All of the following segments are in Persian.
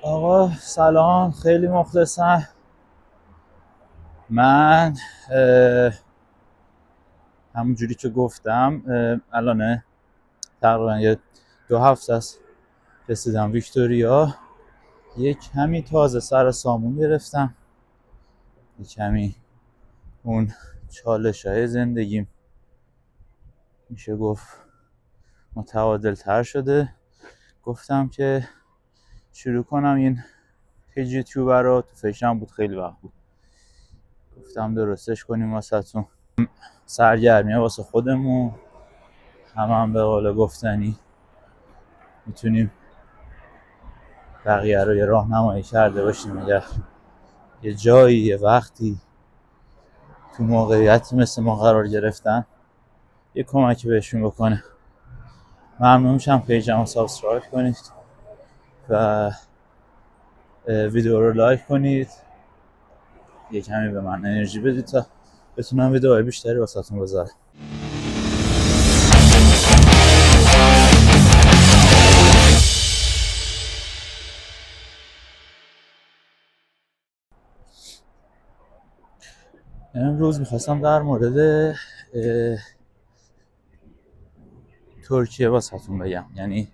آقا سلام، خیلی مخلصم. من همون جوری که گفتم الان تقریبا یه 2 هفته است رسیدم ویکتوریا. یک کمی تازه سر سامون گرفتم، یک کمی اون چالش‌های زندگیم میشه گفت متعادل تر شده. گفتم که شروع کنم این پیج یوتیوبر رو، تو فکرم بود خیلی وقت بود، گفتم درستش کنیم واسهتون. سرگرمیه واسه خودمون، هم به قول گفتنی میتونیم بقیه رو یه راهنمایی کرده باشیم اگر یه جایی یه وقتی تو موقعیتی مثل ما قرار گرفتن یه کمکی بهشون بکنه. ممنون میشم پیجمو سابسکرایب کنید و ویدیو رو لایک کنید، یه کمی به من انرژی بدید تا بتونم ویدیوهای بیشتری واسهتون بذارم. امروز میخواستم در مورد ترکیه واسهتون بگم، یعنی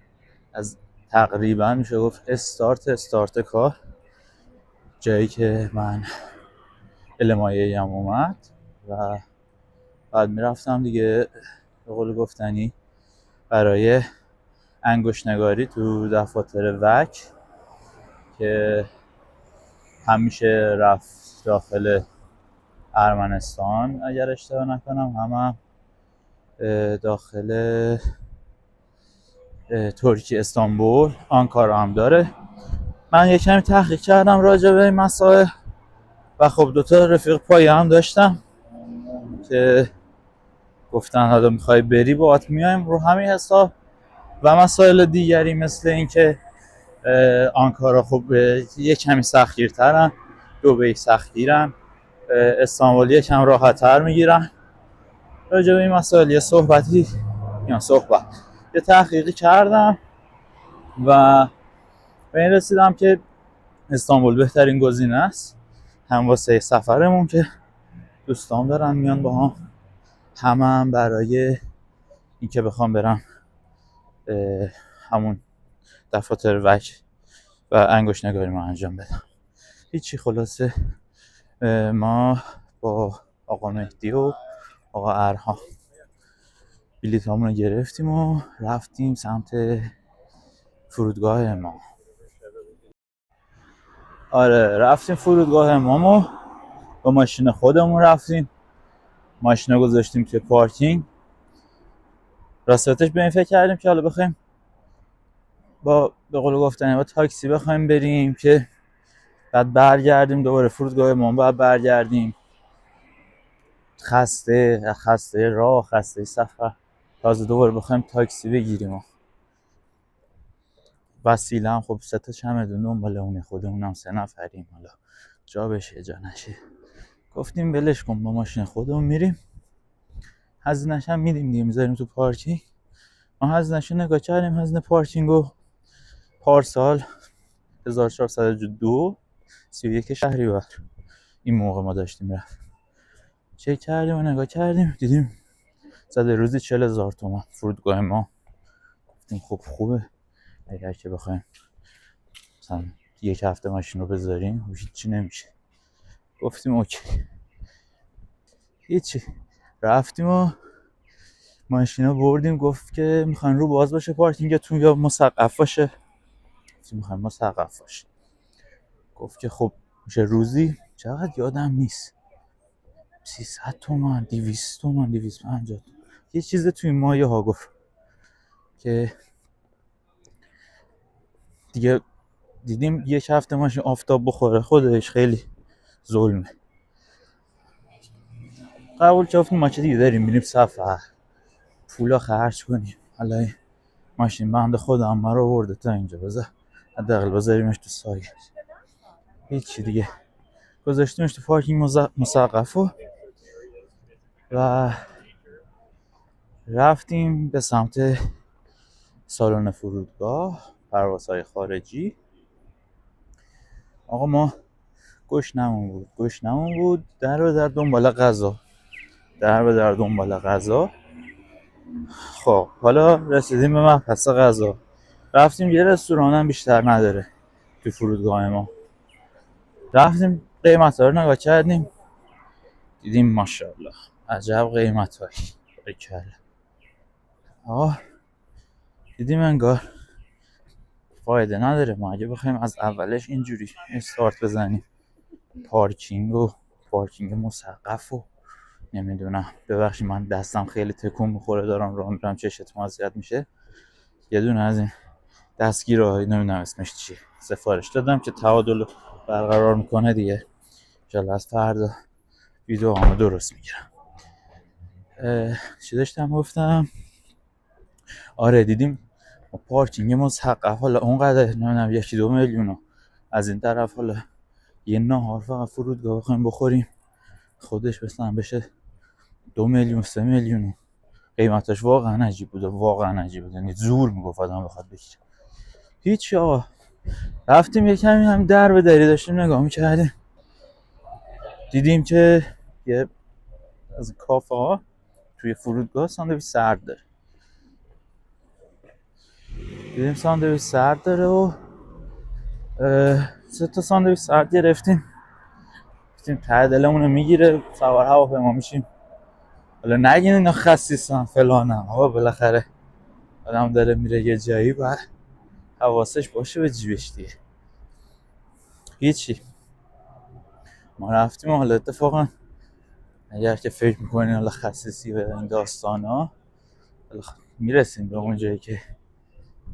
از تقریبا میشه گفت استارت کار، جایی که من المایه هم اومد و بعد میرفتم دیگه به قول گفتنی برای انگشتنگاری تو دفاتر وک که همیشه رفت داخل ارمنستان اگر اشتباه نکنم، هم داخل ترکیه استانبول آنکارا هم داره. من یک کمی تحقیق کردم راجع به این مسائل و خب دوتا رفیق پایی هم داشتم که گفتن حالا میخوای بری باهات میایم رو همین حساب و مسائل دیگری مثل اینکه آنکارا خب یه کمی سختگیرترن، دبی سختگیرن، استانبول یه کم راحت‌تر میگیرن. راجع به این مسائل یه یه تحقیقی کردم و به این رسیدم که استانبول بهترین گزینه است، هم واسه سفرمون که دوستام دارن میان با هم برای اینکه بخوام برم همون دفاتر وک و انگشت نگاری ما انجام بدم. هیچی، خلاصه ما با آقا مهدی و آقا ارها بلیط همون رو گرفتیم و رفتیم سمت فرودگاه ما. آره رفتیم فرودگاه امامو، با ماشین خودمون رفتیم، ماشین رو گذاشتیم توی پارکینگ. راستش به این فکر کردیم که حالا بخوایم با به قول گفتنی با تاکسی بخوایم بریم که بعد برگردیم دوباره فرودگاه امام، بعد برگردیم خسته راه، خسته سفر، تازه دوباره بخوایم تاکسی بگیریم. وسیله هم خب 3 تا چمدون دنبالمونه، خودمون هم 3 نفریم، حالا جا بشه جا نشه گفتیم ولش کن با ماشین خودمون میریم، هزینه‌اش هم میدیم دیگه، میذاریم تو پارکینگ. ما هزینه‌اش رو نگاه کردیم، هزینه پارکینگو پارسال 1402 31 شهریور این موقع ما داشتیم رفت، چک کردیم و نگاه کردیم دیدیم زده روزی 40,000 تومان فرودگاه ما. گفتیم خب خوبه، اگر که بخوایم مثلا یک هفته ماشین رو بذاریم هیچی نمیشه. گفتیم اوکی، هیچی، رفتیم و ماشین رو بردیم. گفت که میخواین رو باز باشه پارکینگتون یا مسقف باشه؟ گفتیم میخوایم مسقف باشه. گفت که خب میشه روزی چقدر یادم نیست، 300 تومان 200 تومان 250 یه چیز توی مایه ها. گفت که دیگه دیدیم یک هفته ماشین آفتاب بخوره خودش خیلی ظلمه. قبول کردیم ما چه دیگه داریم میریم سفر، پولا خرج کنیم، حالا ماشین بنده خودم ما رو برده تا اینجا، بذار حداقل بذاریمش تو سایه. هیچی دیگه، گذاشتیمش تو پارکینگ مسقف و رفتیم به سمت سالن فرودگاه، پروازهای خارجی. آقا ما گشنمون بود در به در دنبال غذا. خب حالا رسیدیم به مبحث غذا. رفتیم یه رستوران هم بیشتر نداره تو فرودگاه ما. رفتیم قیمت‌ها رو نگاه کردیم، دیدیم ماشاءالله عجب قیمت‌هایی بکله. آه دیدیم انگار فایده نداره ما اگه بخوایم از اولش اینجوری استارت بزنیم، پارکینگ مسقف و نمیدونم، ببخشید من دستم خیلی تکون میخوره دارم راه میرم چشتم اذیت میشه. یه دونه از این دستگیرهای نمیدونم اسمش چیه سفارش دادم که تعادل برقرار میکنه دیگه. انشالله از فردا ویدیوهامو درست میگیرم. چی داشتم گفتم؟ آره دیدیم پارکینگ مسقف، حالا اونقدر نمیدونم 1-2 میلیون از این طرف، حالا یه نهار فقط فرودگاه بخوایم بخوریم خودش مثلا بشه 2 میلیون 3 میلیون. قیمتش واقعا عجیب بود، یعنی زور میگفت آدم بخواد بگیره. هیچ آقا رفتیم یه کمی هم در به دری داشتیم نگاه میکردیم، دیدیم که یه از کافه ها توی فرودگاه ساندویچ سرد داره. دیدیم ساندویچ سرد داره و 3 تا ساندویچ سرد گرفتیم. گفتیم ته دلمون رو میگیره سوار هواپیما میشیم. حالا نگین اینا خسیسن فلانم، آقا بالاخره آدم داره میره یه جایی و حواسش باشه به جیبش دیگه. هیچی ما رفتیم و حالا اتفاقا اگر که فکر میکنین حالا خسیسی به این داستان ها، میرسیم به اون جایی که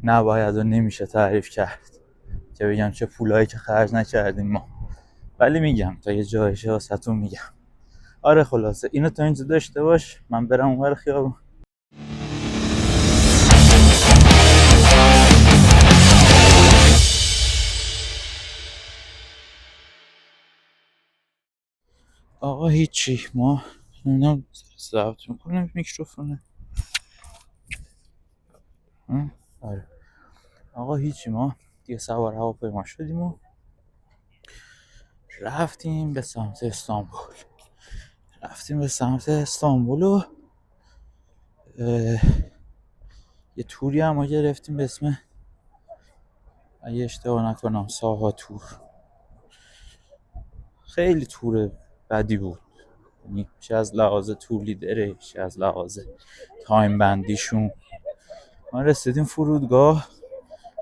نباید و نمیشه تعریف کرد که بگم چه پولایی که خرج نکردیم ما، ولی میگم تا یه جایش واسهتون میگم. آره خلاصه اینو تا اینجا داشته باش، من برم اونور خیابون. آقا هیچی ما نمیدونم ضبط میکنم میکروفونه. آره آقا هیچی ما دیگه سوار هواپیما شدیم و رفتیم به سمت استانبول و یه توری هم ما گرفتیم به اسم، اگه اشتباه نکنم، ساها تور. خیلی تور بدی بود، یعنی چه از لحاظ تور لیدره چه از لحاظ تایم بندیشون. ما رسیدیم فرودگاه،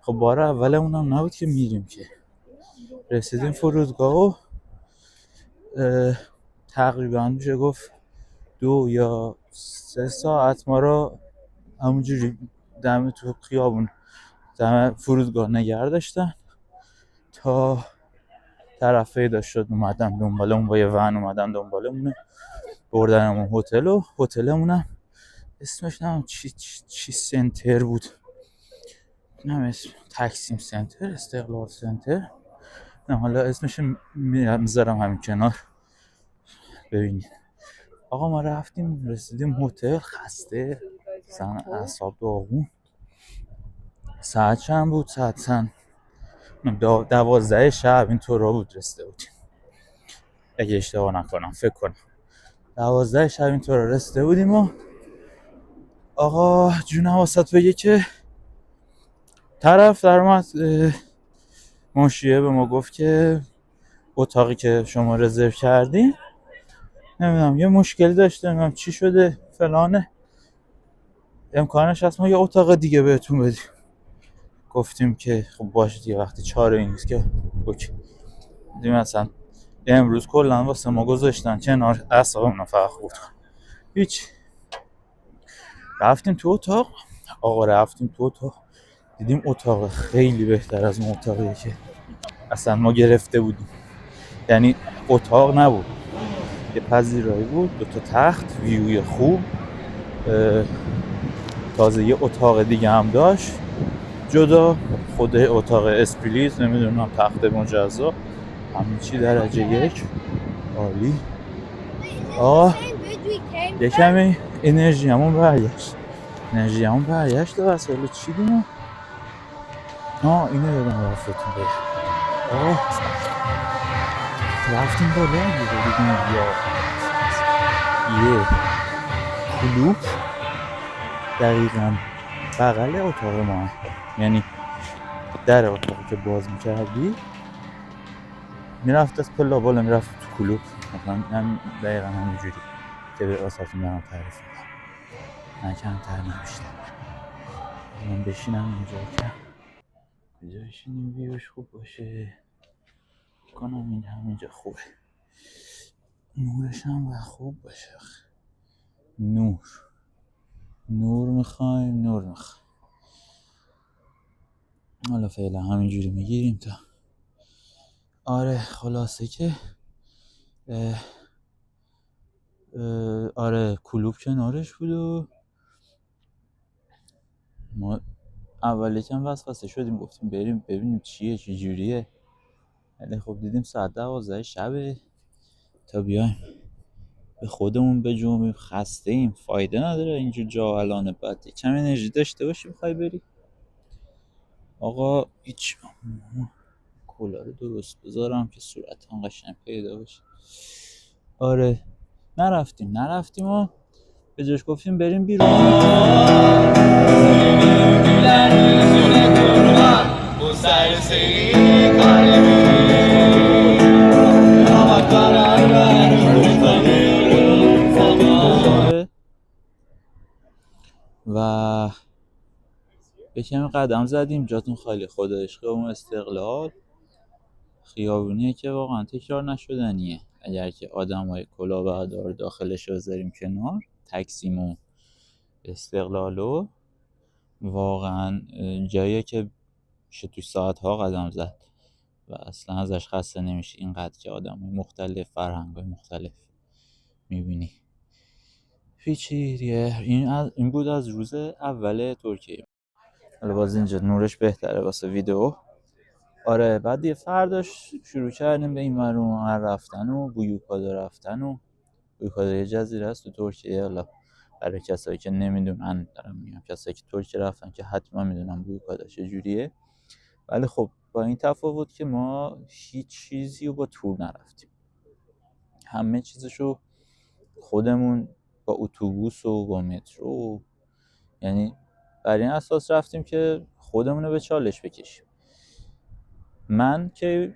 خب بار اولمون هم نبود که میریم که. رسیدیم فرودگاه و تقریبا میشه گفت 2 یا 3 ساعت ما رو همونجوری دم تو خیابون دم فرودگاه نگه داشتن تا طرف پیدا شد اومدن دنبالمون، با یه ون اومدن دنبالمون بردنمون هتلمونم اسمش نمیدونم چی سنتر بود، نمیدونم اسم تکسیم سنتر، استقلال سنتر، نه حالا اسمش میذارم همین کنار ببینید. آقا ما رفتیم رسیدیم هتل، خسته سن اعصاب داغون. ساعت چند بود؟ ساعت 12 شب اینطورا بود رسیده بودیم اگه اشتباه نکنم، فکر کنم 12 شب اینطورا رسیده بودیم. و آقا جون حواست بگه که طرف در اومد منشیه به ما گفت که اتاقی که شما رزرو کردین نمیدونم یه مشکلی داشته، نمیدونم چی شده فلانه، امکانش هست ما یه اتاق دیگه بهتون بدیم. گفتیم که خب باشه دیگه، وقتی چاره این نیست که اوکی. دیدیم اصلا امروز کلا واسه ما گذاشتن کنار اعصابمون فقط خورد. هیچ رفتیم تو اتاق. دیدیم اتاق خیلی بهتر از اون اتاقیه که اصلا ما گرفته بودیم. یعنی اتاق نبود، یه پذیرایی بود، 2 تا تخت، ویوی خوب، تازه یه اتاق دیگه هم داشت جدا، خود اتاق اسپلیت، نمیدونم تخت مجزا، همین چی درجه 1 عالی. یه کمی انرژی همون برگشت و وسایل چی دیم؟ اینو یادم رفتتون بگم. رفتیم بالا دیدیم یه کلوب دقیقاً بغل اتاق ما، یعنی در اتاقی که باز میکردی میرفت از پلا بالا میرفت تو کلوب، مثلا هم دقیقاً همینجوری که به آساتون دارم تعریف میکنم، نه کمتر نه بیشتر. من بشینم اینجا که اینجا بشینیم ویوش خوب باشه کنم، این همینجا خوبه، نورش هم و خوب باشه. نور میخوایم، نور میخوایم. حالا فعلا همینجوری میگیریم تا آره. خلاصه که آره کلوب کنارش بود و ما اول یکم وسوسه شدیم، گفتیم بریم ببینیم چیه چه جوریه، ولی خب دیدیم ساعت 12 شبه تا بیایم به خودمون بجومیم، خسته ایم، فایده نداره اینجور جا الان، بعد کم انرژی داشته باشی بخوای بری. آقا هیچ کلا رو درست بذارم که صورت هم قشنگ پیدا بشه. آره نرفتیم و به جاش گفتیم بریم بیرون. و به کمی قدم زدیم، جاتون خالی، خدا عشق اون استقلال خیابونیه که واقعا تکرار نشدنیه. اگر که آدمای کلاهبردار داخلش رو بذاریم کنار، تکسیم و استقلالو، واقعا جاییه که میشه توی ساعت‌ها قدم زد و اصلا ازش خسته نمیشه، اینقدر که آدمای مختلف، فرهنگای مختلف میبینی. هیچی دیگه. این بود از روز اول ترکیه. حالا باز اینجا نورش بهتره واسه ویدیو. آره بعد یه فرداش شروع کردیم به این ور اون ور رفتن و بویوکادا رفتن و بویوکادا یه جزیره است تو ترکیه. حالا برای کسایی که نمیدونن دارم میگم، کسایی که ترکیه رفتن که حتما میدونن بویوکادا چجوریه، ولی خب با این تفاوت که ما هیچ چیزی رو با تور نرفتیم، همه چیزشو خودمون با اتوبوس و با مترو، یعنی بر این اساس رفتیم که خودمونو به چالش بکشیم. من که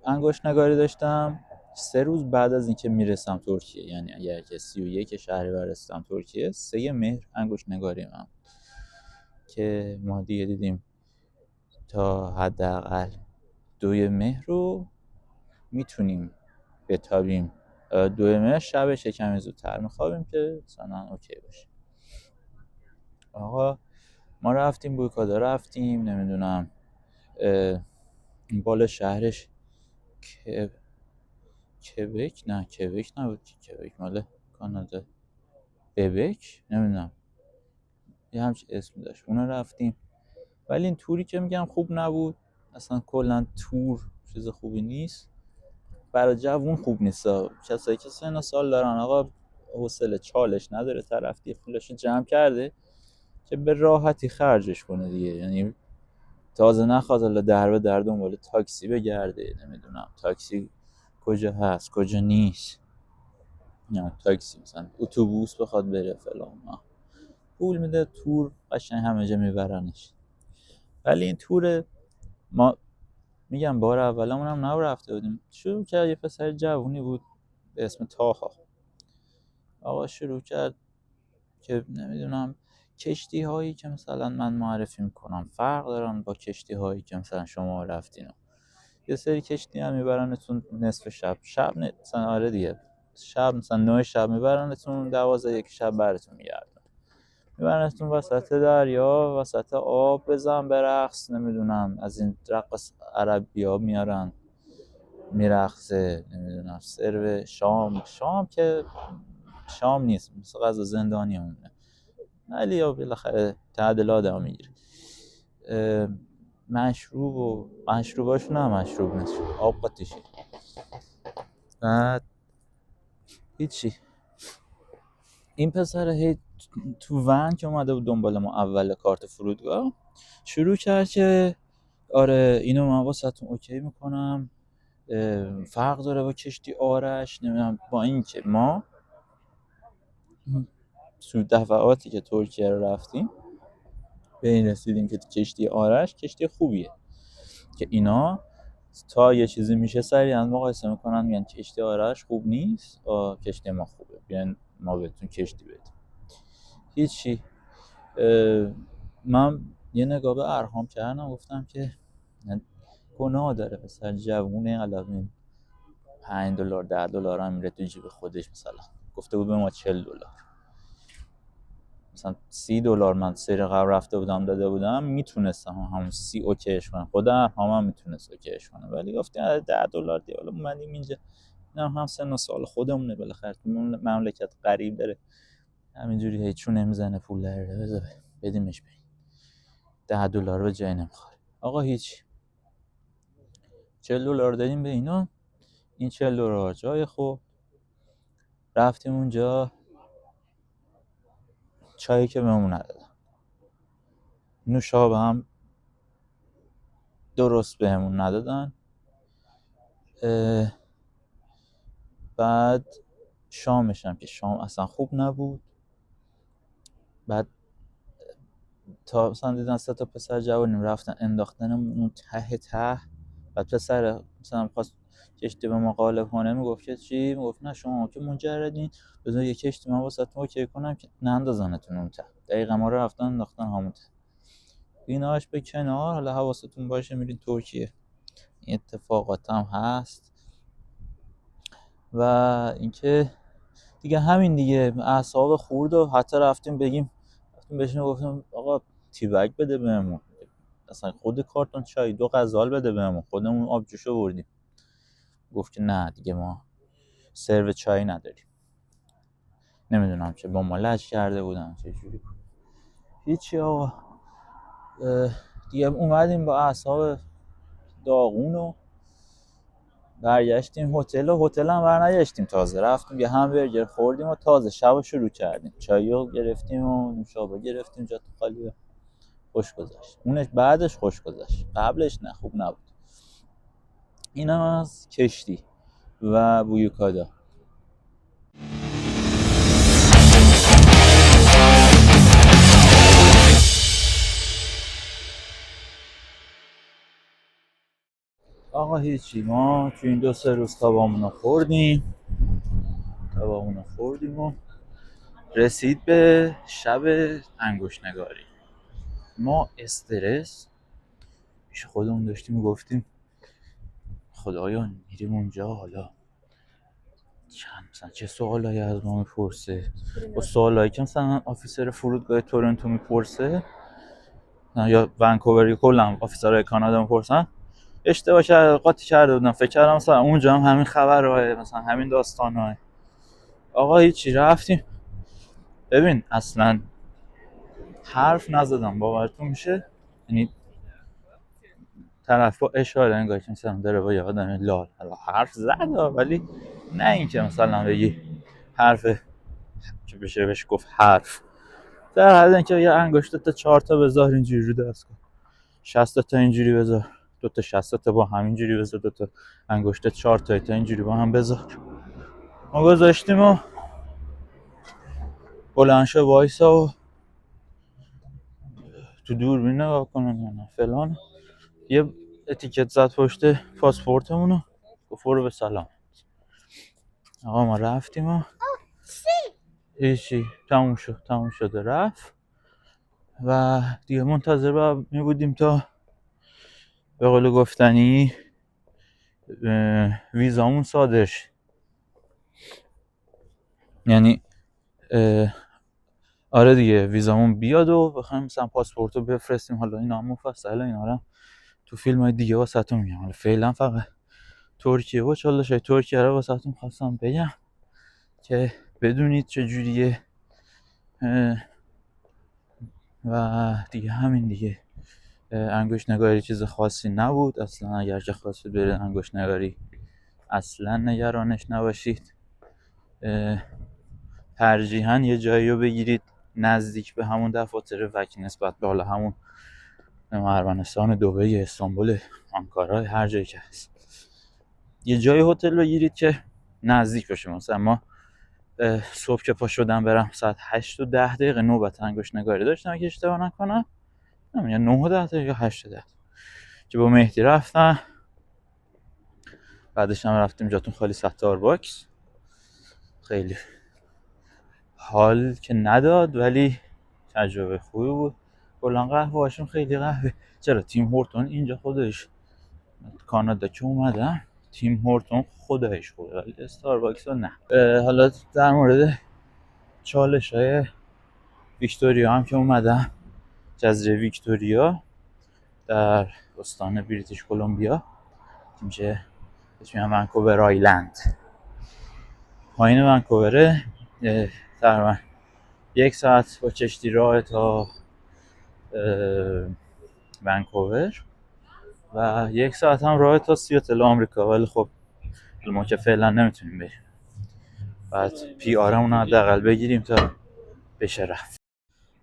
انگشت نگاری داشتم 3 روز بعد از اینکه میرسم ترکیه، یعنی اگر که 31 شهریور رسیدم ترکیه، 3 مهر انگشت نگاری من که ما دیگه دیدیم تا حداقل 2 مهر رو میتونیم بتابیم. 2 مهر شبش کمی زودتر میخوابیم که مثلا اوکی باشه. آقا ما رفتیم بویکادا، رفتیم نمیدونم بالا شهرش کبک نبود، کبک مال کانادا، ببک نمیدونم یه همچین اسمی داشت، اونا رفتیم. ولی این توری که میگم خوب نبود اصلا، کلا تور چیز خوبی نیست، برای جوون خوب نیست. کسایی که سن سال دارن آقا حوصله چالش نداره، طرف دیگه پولاشو جمع کرده که به راحتی خرجش کنه دیگه، یعنی تازه نخواد حالا در به در دنبال تاکسی بگرده، نمیدونم تاکسی کجا هست کجا نیست، نه تاکسی مثلا اتوبوس بخواد بره فلان، پول میده تور قشنگ همه جا میبرنش. ولی این تور ما میگم بار اولمون هم رفته بودیم، شروع کرد یه پسر جوونی بود به اسم تاها، آقا شروع کرد که نمیدونم کشتی هایی که مثلا من معرفی میکنم فرق دارن با کشتی هایی که مثلا شما رفتین، یه سری کشتی هم میبرنتون نصف شب مثلا، آره دیگه شب مثلا 9 شب میبرنتون 12 یک شب براتون میگردن، میبرنتون وسط دریا وسط آب، بزن برقص، نمیدونم از این رقص عربی ها میارن میرقصه، نمیدونم سرو شام که شام نیست، مثل غذا زندانی همونه، ولی یا بالاخره تعدل آدم میگیره. مشروب و مشروباشون هم مشروب نیست، آب قاطیشی. بعد هیچی، این پسر هی تو ون که اومده بود دنبال ما اول کارت فرودگاه، شروع کرد که آره اینو من واسهتون اوکی میکنم. فرق داره با کشتی آرش، نمیدونم، با اینکه ما تو دفعاتی که ترکیه رو رفتیم به این رسیدیم که کشتی آرش کشتی خوبیه، که اینا تا یه چیزی میشه سریعا مقایسه میکنن میگن کشتی آرش خوب نیست، کشتی ما خوبه، بیان ما بهتون کشتی بدیم. هیچی. من یه نگاه به ارهام کردم، گفتم که گناه داره پسر جوونه، علاوه $5 $10 هم میره تو جیب خودش. مثلا گفته بود به ما $40، مثلا $30 من سری قبل رفته بودم داده بودم، میتونستم همون 30 اوکیش کنم، خودم هم میتونست اوکیش کنم، ولی گفتم $10 دیگه. حالا اومدیم اینجا، نه هم سن و سال خودمونه، بالاخره مملکت غریب داره همینجوری هیچون نمیزنه پول داره، بدیمش بریم. $10 به جای نمیخوره. آقا هیچ، $40 دادیم به اینا، این $40 جای خوب. رفتیم اونجا، چایی که بهمون ندادن، نوشابه هم درست بهمون ندادن. بعد شامش هم که شام اصلا خوب نبود. بعد تا مثلا دیدن 3 تا پسر جوونیم رفتن انداختنمون ته. بعد پسر مثلا خواست کشتی به ما قالب کنه، میگفت که چی؟ میگفت نه شما که مجردین، بذار یه کشتی من واسهتون اوکی کنم که نندازنتون اون ته. دقیقا ما رو رفتن انداختن همون ته. ایناش به کنار، حالا حواستون باشه میرین ترکیه این اتفاقات هم هست. و اینکه دیگه همین دیگه اعصاب خورد، و حتی رفتیم بهشون گفتم آقا تیبک بده بهمون، اصلا خود کارتون چای 2 غزال بده بهمون، خودمون آب جوشو بردیم. گفت که نه دیگه ما سرو چای نداریم. نمیدونم چه با ما لج کرده بودن چه جوری بود. هیچی آقا، دیگه اومدیم با اعصاب داغون و برگشتیم هتل هم برنگشتیم، تازه رفتیم یه همبرگر خوردیم و تازه شب شروع کردیم. چایو گرفتیم و نوشابه گرفتیم، جات خالی. خوش گذشت. اونش بعدش خوش گذشت، قبلش نه خوب نبود. اینم از کشتی و بویوکادا. آقا هیچی، ما تو این 2-3 روز تابامونو خوردیم و رسید به شب انگشت نگاری. ما استرس پیش خودمون داشتیم، گفتیم خدایا میریم اونجا، حالا مثلا چه سوالایی از ما میپرسه، با سوالایی که مثلا آفیسر فرودگاه تورنتو میپرسه یا ونکوور، کلا آفیسرهای کانادا میپرسن. اشتباه قاطی کرده بودم، فکر کردم مثلا اونجا هم همین خبرهای مثلا همین داستانهای. آقا هیچی، رفتیم ببین اصلا حرف نزدم، باورتون میشه؟ یعنی طرف با اشاره انگار که مثلا داره با یه آدم لال حرف زد، ولی نه اینکه مثلا بگی حرف که بشه بهش گفت حرف، در حد اینکه یه انگشت تا 4 تا بذار اینجوری رو دست کن، 60 تا اینجوری بذار، 2 تا 60 تا با همینجوری بذار، 2 تا انگشت 4 تا اینجوری با هم بذار. ما گذاشتیم و بلند شو وایسا و تو دوربین نگاه کنن فلان. یه اتیکت زد پشت پاسپورتمونو، گفت برو به سلام. آقا ما رفتیم و هیچی، تموم شد رفت. و دیگه منتظر می بودیم تا به قول گفتنی ویزامون صادر شه. یعنی آره دیگه ویزامون بیاد و بخوایم مثلا پاسپورتو بفرستیم. حالا اینا مفصله، اینا رو تو فیلم‌های دیگه واسهتون میگم، حالا فعلا فقط ترکیه و چالشای ترکیه رو واسهتون خواستم بگم که بدونید چه جوریه. و دیگه همین دیگه. انگشت نگاری چیز خاصی نبود اصلا، اگر چه خواستید برید انگشت نگاری اصلا نگرانش نباشید. ترجیحاً یه جایی رو بگیرید نزدیک به همون دفاتر وکی، نسبت به حالا همون ارمنستان، دبی، استانبول، آنکارا، هر جایی که هست یه جای هتل بگیرید که نزدیک باشه. مثلا ما صبح که پا شدم برم ساعت 8 و 10 دقیقه نوبت انگشت نگاری داشتم که اشتباه نکنم، یا 9 و 10 دقیقه 8 و 10 که با مهدی رفتم. بعدش هم رفتیم جاتون خالی ستار باکس. خیلی حال که نداد ولی تجربه خوبی بود. کلا قهوه هاشون خیلی قهوه. چرا تیم هورتون اینجا خودش کانادا که اومدم تیم هورتون خدایش خوبه ولی استارباکس ها نه. حالا در مورد چالش های ویکتوریا هم که اومدم، جزیره ویکتوریا در استان بریتیش کلمبیا میشه اسمش ونکوور آیلند، پایین ونکووره. تقریبا 1 ساعت با کشتی راه تا ونکوور و 1 ساعت هم راه تا سیاتل آمریکا، ولی خب ما که فعلا نمیتونیم بریم، بعد پی آرمون رو حداقل بگیریم تا بشه رفت.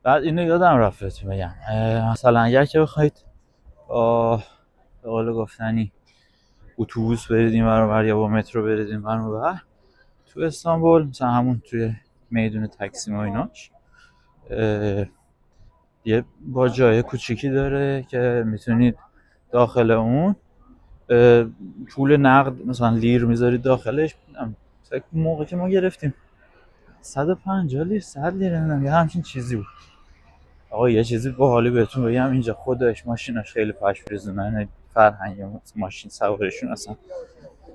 بعد اینو یادم رفت بهتون بگم، مثلا اگر که بخواید به قول گفتنی اتوبوس برید این ور اونور یا با مترو برید این ور اونور تو استانبول، مثلا همون توی میدون تکسیم و ایناش یه با جای کوچیکی داره که میتونید داخل اون پول نقد مثلا لیر میذارید داخلش. فکر موقع که ما گرفتیم 150 لیر 100 لیر نمیدونم یه همچین چیزی بود. آقا یه چیزی باحالی بهتون بگم، اینجا خودش ماشیناش خیلی پشپریزونه، فرهنگ ماشین سوارشون اصلا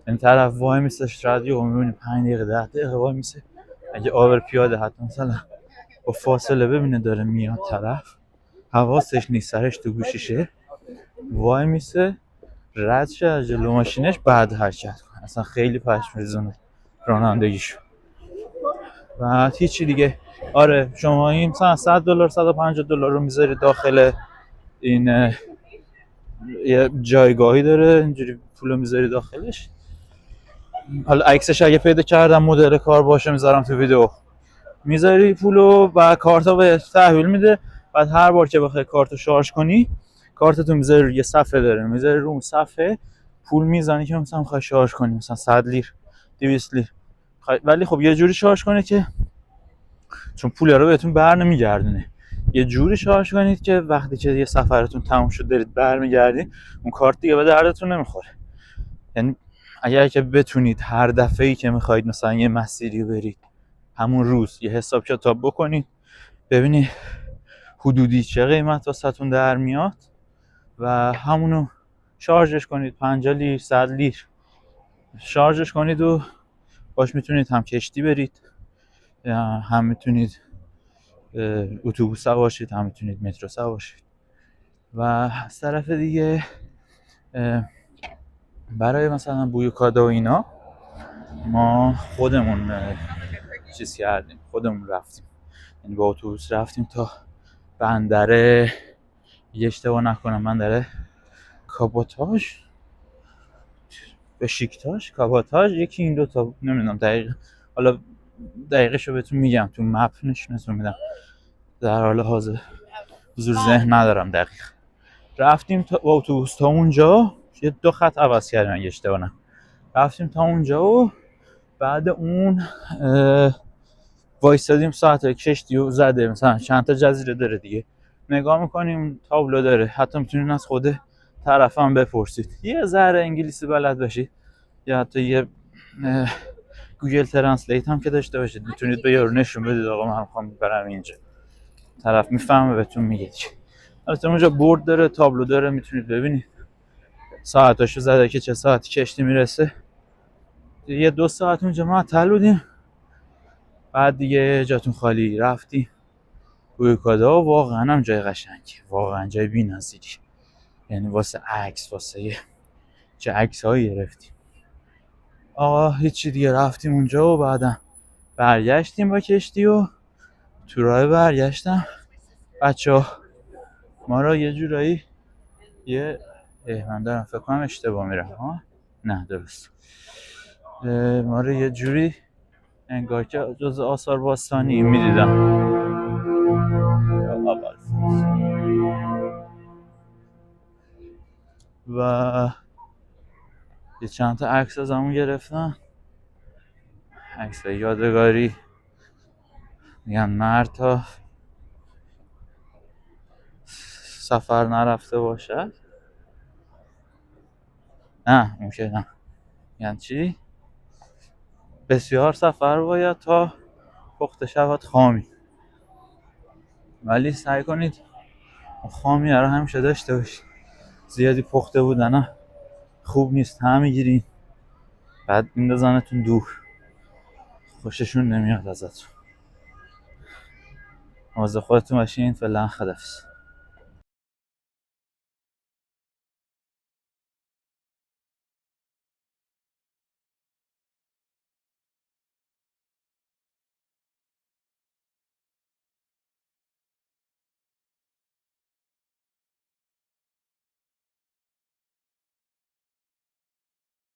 این طرف وای میسه رادیو میبینی 5 دقیقه 10 دقیقه وای میسه. اگه آور پیاده حتی مثلا با فاصله ببینه داره میاد طرف، حواسش نیست سرش تو گوشیشه، وای میسه رد شه از جلو ماشینش بعد حرکت کنه. اصلا خیلی پشمریزونه رانندگیشون. و هیچی دیگه. آره شما این مثلا $100 $150 رو میذارید داخل این یه جایگاهی داره اینجوری پولو میذاری داخلش. حالا عکسش اگه پیدا کردم مدل کار باشه میذارم تو ویدیو. میذاری پولو و کارتو به تحویل میده. بعد هر بار که بخوای کارتو شارژ کنی کارتتو میذاری روی صفحه داره، میذاری رو اون صفحه پول میزنی که مثلا میخوای شارژ کنی، مثلا 100 لیر 200 لیر. ولی خب یه جوری شارژ کنی که چون پول رو بهتون بر نمیگردونه، یه جوری شارژ کنید که وقتی که یه سفرتون تموم شد دارید برمیگردید اون کارت دیگه به دردتون نمیخوره. یعنی اگر که بتونید هر دفعه‌ای که میخواید مثلا یه مسیری برید همون روز یه حساب کتاب بکنید ببینید حدودی چه قیمت واسهتون در میاد و همونو شارژش کنید. 50 لیر 100 لیر شارژش کنید و باش میتونید هم کشتی برید، هم میتونید اتوبوس سوار باشید، هم میتونید مترو سوار باشید. و از طرف دیگه برای مثلا بویوکادا و اینا ما خودمون چیز کردیم، خودمون رفتیم، یعنی با اتوبوس رفتیم تا بندر، یه اشتباه نکنم بندر کابوتاژ بشیکتاش کابوتاژ، یکی این دو تا نمیدونم دقیق، حالا دقیقشو بهتون میگم تو مپ نشونتون میدم، در حال حاضر حضور ذهن ندارم دقیق. رفتیم تا با اتوبوس تا اونجا، یه 2 خط عوض کردیم اگه اشتباه نکنم. رفتیم تا اونجا و بعد اون وایسادیم ساعت کشتی و زده مثلا چند تا جزیره داره دیگه نگاه میکنیم، تابلو داره، حتی میتونین از خود طرف هم بپرسید، یه ذره انگلیسی بلد باشید یا حتی یه گوگل ترنسلیت هم که داشته باشید میتونید به یارو نشون بدید آقا من میخوام برم اینجا، طرف میفهمه بهتون میگه چی. البته اونجا بورد داره، تابلو داره، میتونید ببینید ساعتاشو زده که چه ساعتی کشتی میرسه. یه 2 ساعت اونجا معطل بودیم، بعد دیگه جاتون خالی رفتیم بویوکادا. واقعا هم جای قشنگی، واقعا جای بی‌نظیری، یعنی واسه عکس، واسه چه عکسایی گرفتیم. آقا هیچی دیگه رفتیم اونجا و بعدم برگشتیم با کشتی و تو راه برگشتم بچه‌ها ما را یه جورایی من دارم فکر کنم اشتباه میرم ها، نه درست، ما رو یه جوری انگار که جز آثار باستانی میدیدم. و یه چند تا عکس ازمون گرفتن، عکس یادگاری. میگن مرد تا سفر نرفته باشد، نه اون که نه، یعنی چی؟ بسیار سفر باید تا پخته شود خامی، ولی سعی کنید خامی رو همیشه داشته باشید. زیادی پخته بودن خوب نیست، هم میگیرین بعد میندازنتون دور، خوششون نمیاد ازتون. مواظب خودتون باشین. فعلا خدافظ.